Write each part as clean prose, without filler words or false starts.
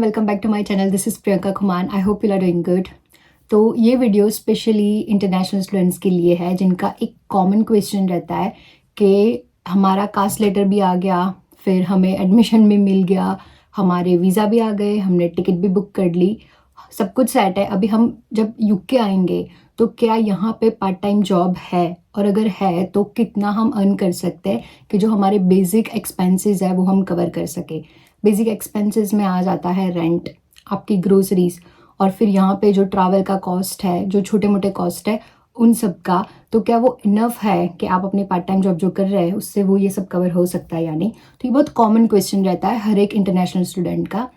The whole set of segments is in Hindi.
everyone, welcome back to my channel. This is Priyanka Khuman. I hope you are doing good. तो ये वीडियो स्पेशली इंटरनेशनल स्टूडेंट्स के लिए है जिनका एक कॉमन क्वेश्चन रहता है कि हमारा कास्ट लेटर भी आ गया, फिर हमें एडमिशन भी मिल गया, हमारे वीज़ा भी आ गए, हमने टिकट भी बुक कर ली, सब कुछ सेट है। अभी हम जब यूके आएंगे तो क्या यहाँ पे पार्ट टाइम जॉब है, और अगर है तो कितना हम अर्न कर सकते हैं कि जो हमारे बेसिक एक्सपेंसेस है वो हम कवर कर सके। बेसिक एक्सपेंसेस में आ जाता है रेंट, आपकी ग्रोसरीज, और फिर यहाँ पे जो ट्रैवल का कॉस्ट है, जो छोटे मोटे कॉस्ट है उन सब का, तो क्या वो इनफ है कि आप अपने पार्ट टाइम जॉब जो कर रहे हैं उससे वो ये सब कवर हो सकता है या नहीं। तो ये बहुत कॉमन क्वेश्चन रहता है हर एक इंटरनेशनल स्टूडेंट का,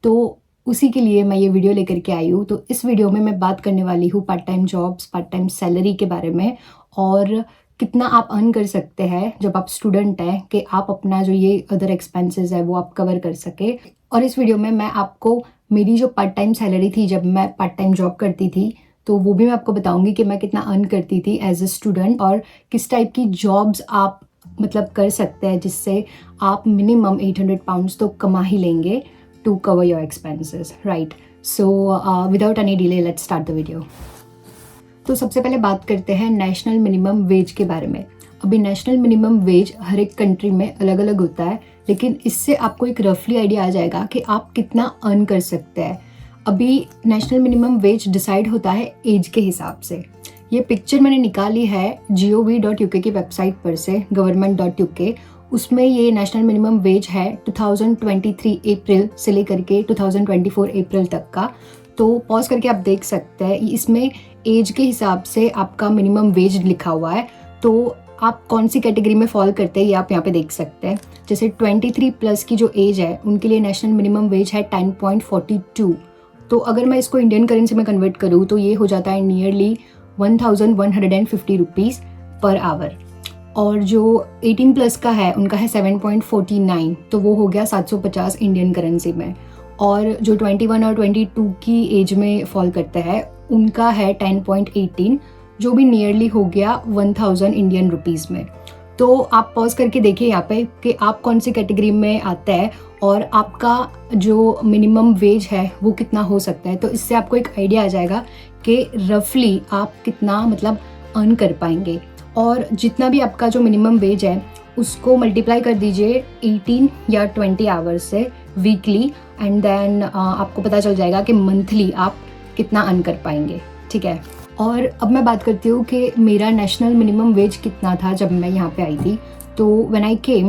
तो उसी के लिए मैं ये वीडियो लेकर के आई हूँ। तो इस वीडियो में मैं बात करने वाली हूँ part time jobs, part time salary के बारे में, और कितना आप अर्न कर सकते हैं जब आप स्टूडेंट हैं कि आप अपना जो ये अदर एक्सपेंसेस है वो आप कवर कर सके। और इस वीडियो में मैं आपको मेरी जो पार्ट टाइम सैलरी थी जब मैं पार्ट टाइम जॉब करती थी तो वो भी मैं आपको बताऊंगी कि मैं कितना अर्न करती थी एज अ स्टूडेंट, और किस टाइप की जॉब्स आप मतलब कर सकते हैं जिससे आप मिनिमम 800 पाउंड्स तो कमा ही लेंगे to cover your expenses, right. So without any delay let's start the video. तो सबसे पहले बात करते हैं नेशनल मिनिमम वेज के बारे में। अभी नेशनल मिनिमम वेज हर एक कंट्री में अलग अलग होता है, लेकिन इससे आपको एक रफली आइडिया आ जाएगा कि आप कितना अर्न कर सकते हैं। अभी नेशनल मिनिमम वेज डिसाइड होता है एज के हिसाब से। ये पिक्चर मैंने निकाली है gov.uk की वेबसाइट पर से, government.uk। उसमें ये नेशनल मिनिमम वेज है 2023 अप्रैल से लेकर के 2024 अप्रैल तक का। तो पॉज करके आप देख सकते हैं, इसमें एज के हिसाब से आपका मिनिमम वेज लिखा हुआ है। तो आप कौन सी कैटेगरी में फॉल करते हैं ये आप यहाँ पे देख सकते हैं। जैसे 23 प्लस की जो एज है उनके लिए नेशनल मिनिमम वेज है 10.42। तो अगर मैं इसको इंडियन करेंसी में कन्वर्ट करूँ तो ये हो जाता है नियरली 1150 रुपीज़ पर आवर। और जो 18 प्लस का है उनका है 7.49, तो वो हो गया 750 इंडियन करेंसी में। और जो 21 और 22 की एज में फॉल करते हैं उनका है 10.18, जो भी नियरली हो गया 1000 इंडियन रुपीज़ में। तो आप पॉज करके देखिए यहाँ पे कि आप कौन सी कैटेगरी में आते हैं और आपका जो मिनिमम वेज है वो कितना हो सकता है। तो इससे आपको एक आइडिया आ जाएगा कि रफली आप कितना मतलब अर्न कर पाएंगे। और जितना भी आपका जो मिनिमम वेज है उसको मल्टीप्लाई कर दीजिए 18 या 20 आवर्स से वीकली, एंड देन आपको पता चल जाएगा कि मंथली आप कितना अर्न कर पाएंगे, ठीक है। और अब मैं बात करती हूँ कि मेरा नेशनल मिनिमम वेज कितना था जब मैं यहाँ पे आई थी। तो व्हेन आई केम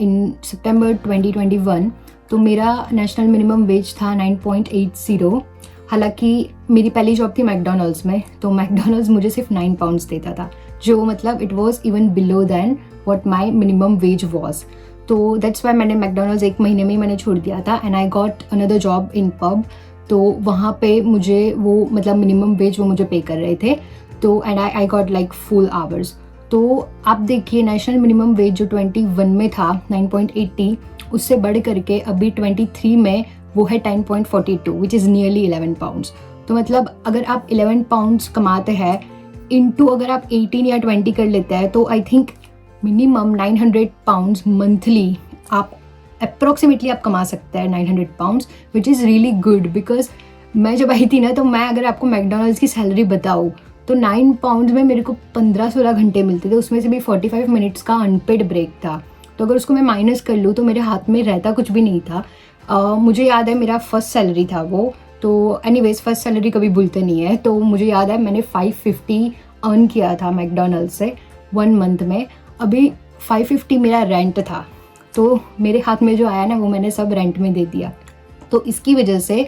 इन सितंबर 2021, तो मेरा नेशनल मिनिमम वेज था 9.80। हालांकि मेरी पहली जॉब थी मैकडॉनल्ड्स में, तो मैकडॉनल्ड्स मुझे सिर्फ 9 पाउंड्स देता था, जो मतलब it was even below than what my minimum wage was. तो दैट्स वाई मैंने मैकडॉनल्ड्स 1 महीने में ही मैंने छोड़ दिया था, and I got another job in pub. तो वहाँ पे मुझे वो मतलब मिनिमम वेज वो मुझे पे कर रहे थे, तो and I got like full hours. तो आप देखिए नेशनल मिनिमम वेज जो 21 में था 9.80, उससे बढ़ करके अभी 23 में वो है 10.42, विच इज़ नियरली 11 पाउंड्स। तो मतलब अगर आप 11 पाउंड्स कमाते हैं इनटू अगर आप 18 या 20 कर लेते हैं तो I think minimum 900 pounds monthly आप अप्रॉक्सीमेटली आप कमा सकते हैं 900 pounds, which is really good. Because मैं जब आई थी ना, तो मैं अगर आपको मैकडॉनल्ड्स की सैलरी बताऊँ तो 9 पाउंड्स में मेरे को 15-16 घंटे मिलते थे, उसमें से भी 45 मिनट्स का अनपेड ब्रेक था। तो अगर उसको मैं माइनस कर लूँ तो मेरे हाथ में रहता कुछ भी नहीं था। मुझे याद है मेरा फर्स्ट सैलरी था वो, तो एनीवेज फर्स्ट सैलरी कभी भूलते नहीं है। तो मुझे याद है मैंने 550 अर्न किया था मैकडॉनल्ड से 1 मंथ में। अभी 550 मेरा रेंट था, तो मेरे हाथ में जो आया ना वो मैंने सब रेंट में दे दिया। तो इसकी वजह से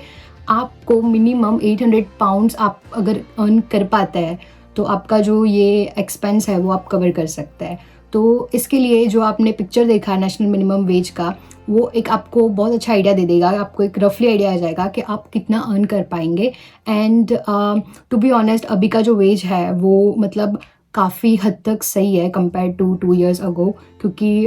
आपको मिनिमम 800 पाउंड्स आप अगर अर्न कर पाते हैं तो आपका जो ये एक्सपेंस है वो आप कवर कर सकते हैं। तो इसके लिए जो आपने पिक्चर देखा नेशनल मिनिमम वेज का, वो एक आपको बहुत अच्छा आइडिया दे देगा, आपको एक रफली आइडिया आ जाएगा कि आप कितना अर्न कर पाएंगे। एंड टू बी ऑनेस्ट अभी का जो वेज है वो मतलब काफ़ी हद तक सही है कंपेयर टू 2 years अगो, क्योंकि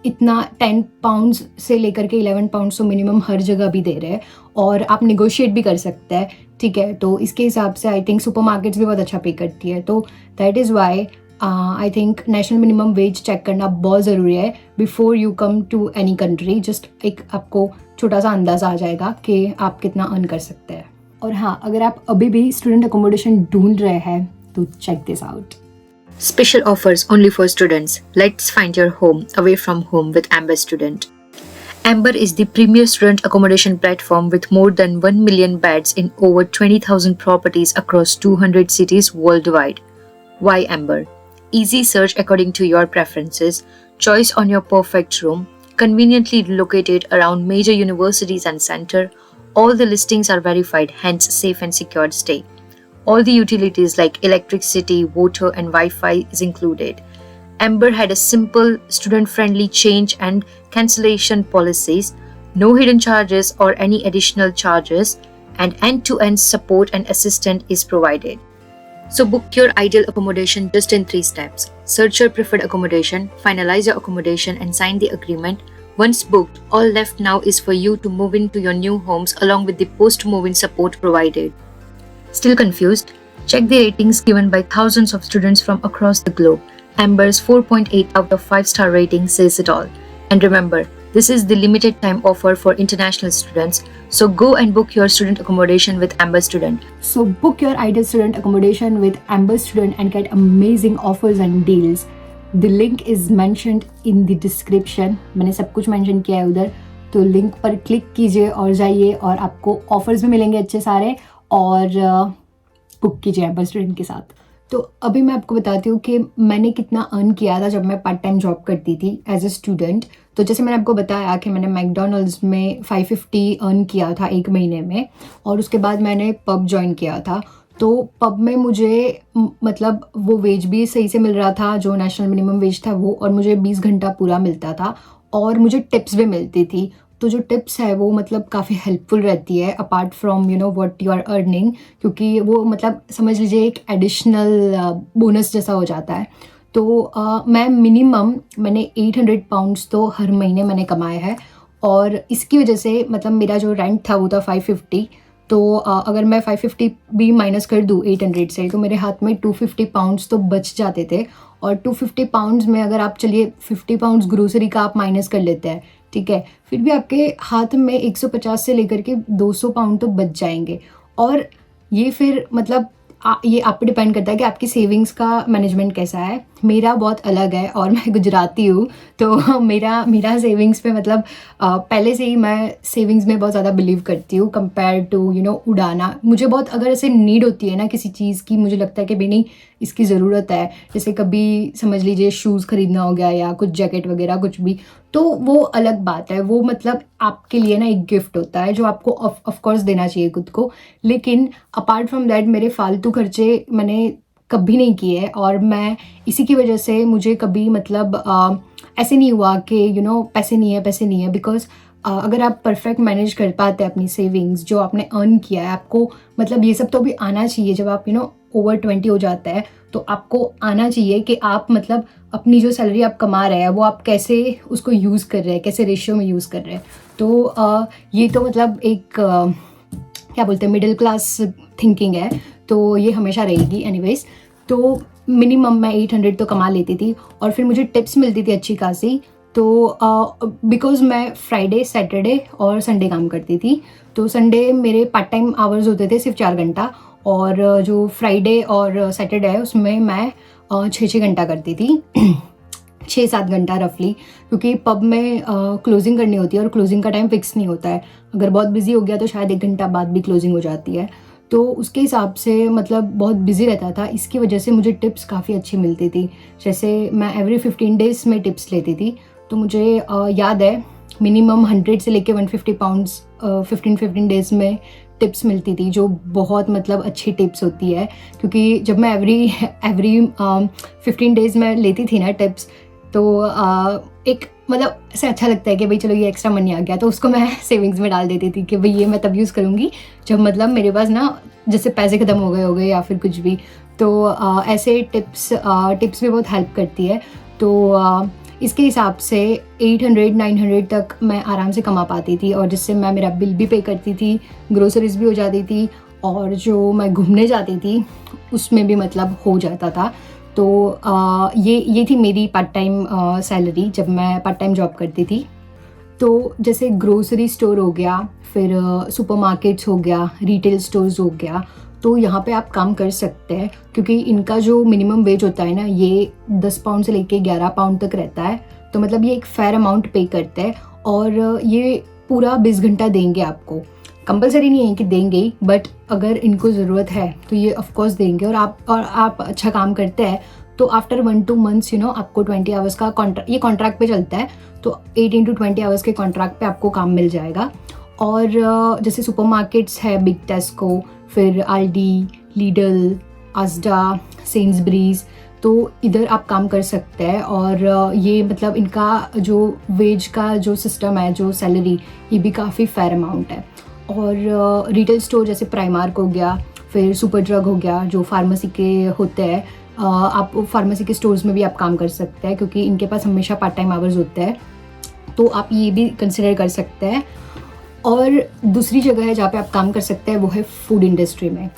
इतना 10 पाउंड्स से लेकर के 11 पाउंड्स तो मिनिमम हर जगह भी दे रहे हैं, और आप निगोशिएट भी कर सकते हैं, ठीक है। तो इसके हिसाब से आई थिंक सुपरमार्केट्स भी बहुत अच्छा पे करती है। तो that is why I think national minimum wage check करना बहुत ज़रूरी है before you come to any country. Just एक आपको छोटा सा अंदाज़ा आ जाएगा कि आप कितना अर्न कर सकते हैं। और हाँ, अगर आप अभी भी स्टूडेंट अकोमोडेशन ढूंढ रहे हैं तो check this out. Special offers only for students. Let's find your home away from home with Amber Student. Amber is the premier student accommodation platform with more than 1 million beds in over 20,000 properties across 200 cities worldwide. Why Amber? Easy search according to your preferences, choice on your perfect room, conveniently located around major universities and center. All the listings are verified, hence safe and secured stay. All the utilities like electricity, water, and Wi-Fi is included. Amber had a simple, student-friendly change and cancellation policies, no hidden charges or any additional charges, and end-to-end support and assistance is provided. So book your ideal accommodation just in 3 steps. Search your preferred accommodation, finalize your accommodation, and sign the agreement. Once booked, all left now is for you to move into your new homes along with the post-move-in support provided. Still confused? Check the ratings given by thousands of students from across the globe. Amber's 4.8 out of 5-star rating says it all. And remember, this is the limited time offer for international students, so go and book your student accommodation with Amber Student. So book your ideal student accommodation with Amber Student and get amazing offers and deals. The link is mentioned in the description. मैंने सब कुछ mention किया है उधर, तो लिंक पर क्लिक कीजिए और जाइए और आपको ऑफर्स भी मिलेंगे अच्छे सारे, और बुक कीजिए एम्बर स्टूडेंट के साथ। तो अभी मैं आपको बताती हूँ कि मैंने कितना अर्न किया था जब मैं पार्ट टाइम जॉब करती थी एज अ स्टूडेंट। तो जैसे मैंने आपको बताया कि मैंने मैकडोनल्ड्स में 550 अर्न किया था 1 महीने में, और उसके बाद मैंने पब ज्वाइन किया था। तो पब में मुझे मतलब वो वेज भी सही से मिल रहा था, जो नेशनल मिनिमम वेज था वो, और मुझे 20 घंटा पूरा मिलता था, और मुझे टिप्स भी मिलती थी। तो जो टिप्स है वो मतलब काफ़ी हेल्पफुल रहती है apart from what you are earning, क्योंकि वो मतलब समझ लीजिए एक एडिशनल बोनस जैसा हो जाता है। तो मैं मैंने 800 पाउंड्स तो हर महीने मैंने कमाया है, और इसकी वजह से मतलब मेरा जो रेंट था वो था 550। तो अगर मैं 550 भी माइनस कर दूँ 800 से, तो मेरे हाथ में 250 पाउंड्स तो बच जाते थे। और 250 पाउंड्स में अगर आप चलिए 50 पाउंड्स ग्रोसरी का आप माइनस कर लेते हैं, ठीक है, फिर भी आपके हाथ में 150 से लेकर के 200 पाउंड तो बच जाएंगे। और ये फिर मतलब ये आप पे डिपेंड करता है कि आपकी सेविंग्स का मैनेजमेंट कैसा है। मेरा बहुत अलग है, और मैं गुजराती हूँ, तो मेरा सेविंग्स पे मतलब पहले से ही मैं सेविंग्स में बहुत ज़्यादा बिलीव करती हूँ कंपेयर टू उड़ाना। मुझे बहुत अगर ऐसे नीड होती है ना किसी चीज़ की, मुझे लगता है कि भाई नहीं इसकी ज़रूरत है, जैसे कभी समझ लीजिए शूज़ खरीदना हो गया या कुछ जैकेट वगैरह कुछ भी, तो वो अलग बात है। वो मतलब आपके लिए ना एक गिफ्ट होता है जो आपको ऑफ कोर्स देना चाहिए खुद को। लेकिन अपार्ट फ्रॉम दैट मेरे फालतू खर्चे मैंने कभी नहीं किए, और मैं इसी की वजह से मुझे कभी मतलब ऐसे नहीं हुआ कि पैसे नहीं है, बिकॉज अगर आप परफेक्ट मैनेज कर पाते हैं अपनी सेविंग्स जो आपने अर्न किया है, आपको मतलब ये सब तो भी आना चाहिए। जब आप ओवर 20 हो जाता है तो आपको आना चाहिए कि आप मतलब अपनी जो सैलरी आप कमा रहे हैं वो आप कैसे उसको यूज़ कर रहे हैं, कैसे रेशियो में यूज़ कर रहे हैं। तो ये तो मतलब एक क्या बोलते हैं मिडिल क्लास थिंकिंग है, तो ये हमेशा रहेगी एनीवेज। तो मिनिमम मैं 800 तो कमा लेती थी, और फिर मुझे टिप्स मिलती थी अच्छी खासी। तो बिकॉज़ मैं फ्राइडे, सैटरडे और संडे काम करती थी, तो संडे मेरे पार्ट टाइम आवर्स होते थे सिर्फ 4 घंटा, और जो फ्राइडे और सैटरडे है उसमें मैं 6 घंटा करती थी 6-7 घंटा रफली, क्योंकि पब में क्लोजिंग करनी होती है, और क्लोजिंग का टाइम फिक्स नहीं होता है। अगर बहुत बिजी हो गया तो शायद 1 घंटा बाद भी क्लोजिंग हो जाती है। तो उसके हिसाब से मतलब बहुत बिजी रहता था, इसकी वजह से मुझे टिप्स काफ़ी अच्छी मिलती थी। जैसे मैं एवरी 15 डेज़ में टिप्स लेती थी, तो मुझे याद है मिनिमम 100 से लेके 150 पाउंड्स 15 डेज़ में टिप्स मिलती थी, जो बहुत मतलब अच्छी टिप्स होती है। क्योंकि जब मैं एवरी 15 डेज़ में लेती थी ना टिप्स, तो एक मतलब ऐसे अच्छा लगता है कि भाई चलो ये एक्स्ट्रा मनी आ गया, तो उसको मैं सेविंग्स में डाल देती थी कि भाई ये मैं तब यूज़ करूँगी जब मतलब मेरे पास ना जैसे पैसे ख़त्म हो गए या फिर कुछ भी। तो ऐसे टिप्स भी बहुत हेल्प करती है। तो इसके हिसाब से 800-900 तक मैं आराम से कमा पाती थी, और जिससे मैं मेरा बिल भी पे करती थी, ग्रोसरीज भी हो जाती थी, और जो मैं घूमने जाती थी उसमें भी मतलब हो जाता था। तो ये थी मेरी पार्ट टाइम सैलरी जब मैं पार्ट टाइम जॉब करती थी। तो जैसे ग्रोसरी स्टोर हो गया, फिर सुपरमार्केट्स हो गया, रिटेल स्टोर्स हो गया, तो यहाँ पे आप काम कर सकते हैं क्योंकि इनका जो मिनिमम वेज होता है ना, ये 10 पाउंड से लेके 11 पाउंड तक रहता है। तो मतलब ये एक फेयर अमाउंट पे करते हैं और ये पूरा 20 घंटा देंगे आपको। कंपलसरी नहीं है कि देंगे ही, बट अगर इनको ज़रूरत है तो ये ऑफकोर्स देंगे। और आप अच्छा काम करते हैं तो आफ्टर 1-2 मंथ्स आपको 20 आवर्स का कॉन्ट्रैक्ट, ये कॉन्ट्रैक्ट पे चलता है, तो 18 to 20 आवर्स के कॉन्ट्रैक्ट पे आपको काम मिल जाएगा। और जैसे सुपरमार्केट्स है, बिग टेस्को, फिर आल्डी, लीडल, आस्डा, सेन्सबरीज, तो इधर आप काम कर सकते हैं। और ये मतलब इनका जो वेज का जो सिस्टम है, जो सैलरी, ये भी काफ़ी फेयर अमाउंट है। और रिटेल स्टोर जैसे प्राइमार्क हो गया, फिर सुपर ड्रग हो गया, जो फार्मेसी के होते हैं, आप फार्मेसी के स्टोर्स में भी आप काम कर सकते हैं क्योंकि इनके पास हमेशा पार्ट टाइम आवर्स होते हैं, तो आप ये भी कंसिडर कर सकते हैं। और दूसरी जगह है जहाँ पे आप काम कर सकते हैं, वो है फूड इंडस्ट्री में।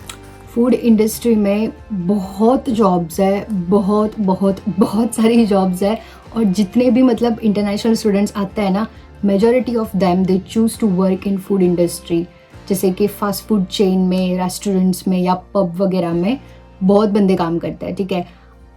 फूड इंडस्ट्री में बहुत जॉब्स है, बहुत बहुत बहुत सारी जॉब्स है। और जितने भी मतलब इंटरनेशनल स्टूडेंट्स आते हैं ना, majority of them they choose to work in food industry, जैसे कि फास्ट फूड चेन में, रेस्टोरेंट्स में या पब वगैरह में बहुत बंदे काम करते हैं, ठीक है।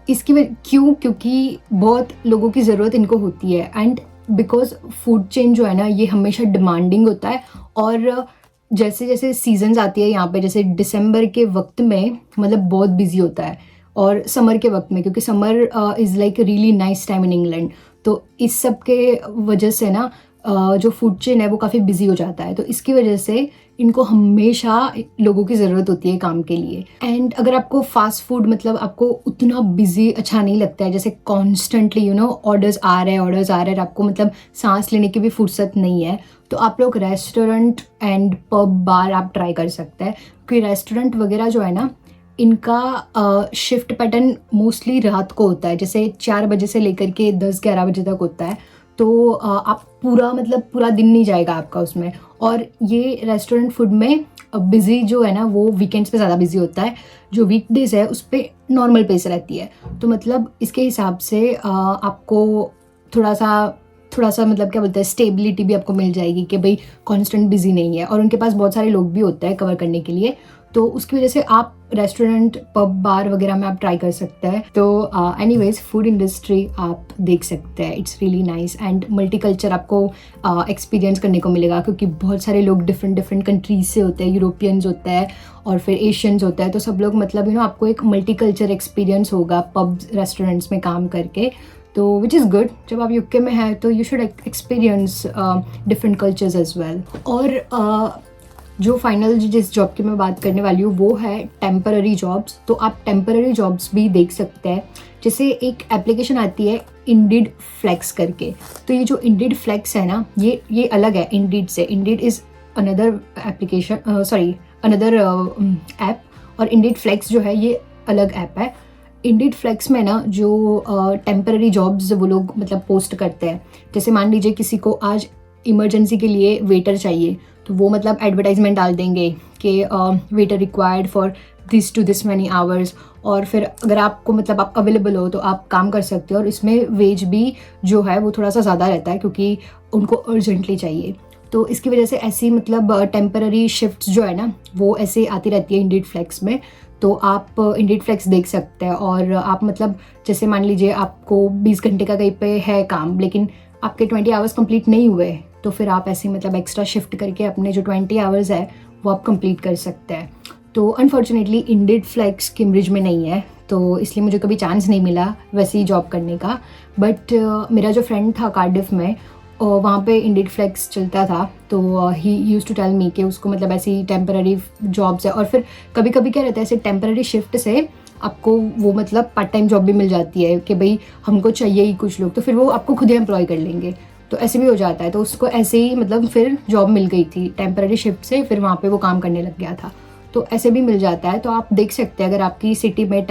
क्यों? क्योंकि बहुत लोगों की ज़रूरत इनको होती है, एंड बिकॉज फूड चेन जो है ना, ये हमेशा डिमांडिंग होता है। और जैसे जैसे सीजन्स आती है यहाँ पे, जैसे दिसंबर के वक्त में मतलब बहुत बिजी होता है, और समर के वक्त में, क्योंकि summer is like really nice time in England, तो इस सब के वजह से ना जो फूड चेन है वो काफ़ी बिजी हो जाता है। तो इसकी वजह से इनको हमेशा लोगों की ज़रूरत होती है काम के लिए। एंड अगर आपको फास्ट फूड मतलब आपको उतना बिजी अच्छा नहीं लगता है, जैसे कॉन्स्टेंटली ऑर्डर्स आ रहे हैं, आपको मतलब सांस लेने की भी फुर्सत नहीं है, तो आप लोग रेस्टोरेंट एंड पब बार आप ट्राई कर सकते हैं। क्योंकि रेस्टोरेंट वगैरह जो है ना, इनका शिफ्ट पैटर्न मोस्टली रात को होता है, जैसे 4 बजे से लेकर के 10-11 बजे तक होता है। तो आप पूरा दिन नहीं जाएगा आपका उसमें। और ये रेस्टोरेंट फूड में बिज़ी जो है ना, वो वीकेंड्स पे ज़्यादा बिजी होता है, जो वीकडेज है उस पर नॉर्मल पेस रहती है। तो मतलब इसके हिसाब से आपको थोड़ा सा मतलब क्या बोलते हैं, स्टेबिलिटी भी आपको मिल जाएगी कि भाई कांस्टेंट बिजी नहीं है। और उनके पास बहुत सारे लोग भी होते हैं कवर करने के लिए, तो उसकी वजह से आप रेस्टोरेंट, पब, बार वगैरह में आप ट्राई कर सकते हैं। तो एनीवेज फूड इंडस्ट्री आप देख सकते हैं, it's really nice and multi culture आपको एक्सपीरियंस करने को मिलेगा, क्योंकि बहुत सारे लोग डिफरेंट कंट्रीज से होते हैं, यूरोपियंस होते हैं और फिर एशियंस होता है, तो सब लोग मतलब आपको एक मल्टी कल्चर एक्सपीरियंस होगा पब रेस्टोरेंट्स में काम करके। तो विच इज़ गुड, जब आप यूके में हैं तो you should experience different cultures as well. और जो फाइनल जिस जॉब की मैं बात करने वाली हूँ वो है टेम्पररी जॉब्स। तो आप टेम्पररी जॉब्स भी देख सकते हैं, जैसे एक एप्लीकेशन आती है इंडीड फ्लेक्स करके। तो ये जो इंडीड फ्लेक्स है ना, ये अलग है इंडीड से। Indeed is another application, another app, और इंडीड फ्लेक्स जो है ये अलग ऐप है। इंडीड फ्लेक्स में ना जो टेम्पररी जॉब्स वो लोग मतलब पोस्ट करते हैं, जैसे मान लीजिए किसी को आज इमरजेंसी के लिए वेटर चाहिए, तो वो मतलब एडवर्टाइजमेंट डाल देंगे कि waiter required for this to this many hours. और फिर अगर आपको मतलब आप अवेलेबल हो तो आप काम कर सकते हो, और इसमें वेज भी जो है वो थोड़ा सा ज़्यादा रहता है क्योंकि उनको अर्जेंटली चाहिए। तो इसकी वजह से ऐसी मतलब टेम्पररी शिफ्ट्स जो है ना, वो ऐसे आती रहती है इंडीड फ्लेक्स में। तो आप इंडीड फ्लेक्स देख सकते हैं, और आप मतलब जैसे मान लीजिए आपको 20 घंटे का कहीं पे है काम, लेकिन आपके 20 आवर्स कंप्लीट नहीं हुए, तो फिर आप ऐसे मतलब एक्स्ट्रा शिफ्ट करके अपने जो 20 आवर्स है वो आप कंप्लीट कर सकते हैं। तो अनफॉर्चुनेटली इंडीड फ्लेक्स कैम्ब्रिज में नहीं है, तो इसलिए मुझे कभी चांस नहीं मिला वैसे ही जॉब करने का। बट मेरा जो फ्रेंड था कार्डिफ में, वहाँ पे इंडीड फ्लेक्स चलता था, तो ही यूज़ टू टेल मी कि उसको मतलब ऐसी टेम्पररी जॉब्स है। और फिर कभी कभी क्या रहता है, ऐसे टेम्पररी शिफ्ट से आपको वो मतलब पार्ट टाइम जॉब भी मिल जाती है कि भाई हमको चाहिए ही कुछ लोग, तो फिर वो आपको खुद ही एम्प्लॉय कर लेंगे, तो ऐसे भी हो जाता है। तो उसको ऐसे ही मतलब फिर जॉब मिल गई थी टेम्पररी शिफ्ट से, फिर वहाँ पे वो काम करने लग गया था। तो ऐसे भी मिल जाता है। तो आप देख सकते हैं अगर आपकी सिटी में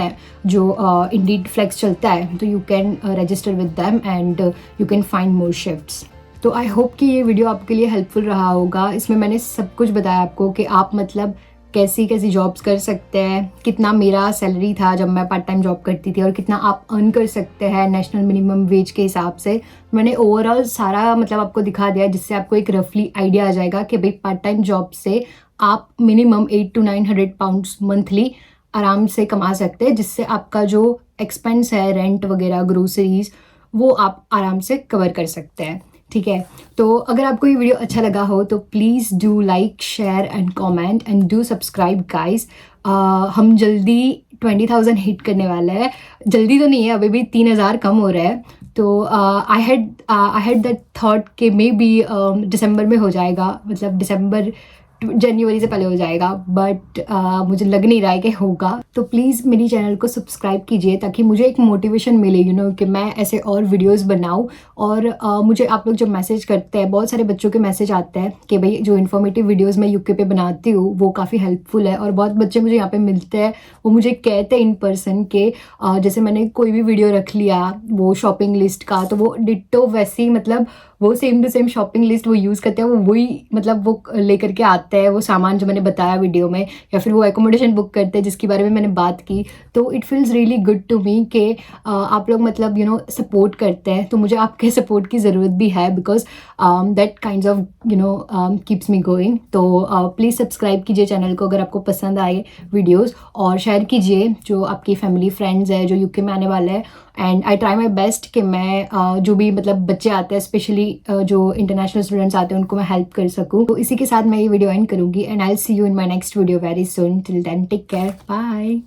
जो इंडीड फ्लेक्स चलता है, तो you can register with them and you can find more shifts. तो आई होप कि ये वीडियो आपके लिए हेल्पफुल रहा होगा। इसमें मैंने सब कुछ बताया आपको कि आप मतलब कैसी कैसी जॉब्स कर सकते हैं, कितना मेरा सैलरी था जब मैं पार्ट टाइम जॉब करती थी और कितना आप अर्न कर सकते हैं नेशनल मिनिमम वेज के हिसाब से। मैंने ओवरऑल सारा मतलब आपको दिखा दिया है, जिससे आपको एक रफली आइडिया आ जाएगा कि भाई पार्ट टाइम जॉब से आप मिनिमम 800 to 900 पाउंड्स मंथली आराम से कमा सकते हैं, जिससे आपका जो एक्सपेंस है रेंट वगैरह ग्रोसरीज वो आप आराम से कवर कर सकते हैं। ठीक है, तो अगर आपको ये वीडियो अच्छा लगा हो तो please do like share and comment and do subscribe guys. हम जल्दी 20,000 हिट करने वाले हैं। जल्दी तो नहीं है, अभी भी 3,000 कम हो रहा है। तो आई हैड दैट थॉट कि मे बी दिसंबर में हो जाएगा, मतलब दिसंबर जनवरी से पहले हो जाएगा, बट मुझे लग नहीं रहा है कि होगा। तो प्लीज़ मेरी चैनल को सब्सक्राइब कीजिए ताकि मुझे एक मोटिवेशन मिले कि मैं ऐसे और वीडियोस बनाऊं। और मुझे आप लोग जब मैसेज करते हैं, बहुत सारे बच्चों के मैसेज आते हैं कि भाई जो इन्फॉर्मेटिव वीडियोस मैं यूके पे बनाती हूँ वो काफ़ी हेल्पफुल है। और बहुत बच्चे मुझे यहाँ पे मिलते हैं, वो मुझे कहते हैं इन पर्सन के जैसे मैंने कोई भी वीडियो रख लिया वो शॉपिंग लिस्ट का, तो वो डिट्टो वैसी मतलब वो same to same shopping list वो यूज़ करते हैं, वो वही मतलब वो लेकर के आते हैं वो सामान जो मैंने बताया वीडियो में, या फिर वो एकोमोडेशन बुक करते हैं जिसके बारे में मैंने बात की। तो it feels really good to me कि आप लोग मतलब सपोर्ट करते हैं। तो मुझे आपके सपोर्ट की ज़रूरत भी है, because that kind of keeps me going. तो प्लीज़ सब्सक्राइब कीजिए चैनल को अगर आपको पसंद आए वीडियोज़, और शेयर कीजिए जो आपकी फैमिली फ्रेंड्स है जो यूके में आने वाले हैं। And I try my best कि मैं जो भी मतलब बच्चे आते हैं, स्पेशली जो इंटरनेशनल स्टूडेंट्स आते हैं, उनको मैं हेल्प कर सकूँ। तो इसी के साथ मैं ये वीडियो एंड करूँगी, and I will see you in my next video very soon. Till then take care, bye.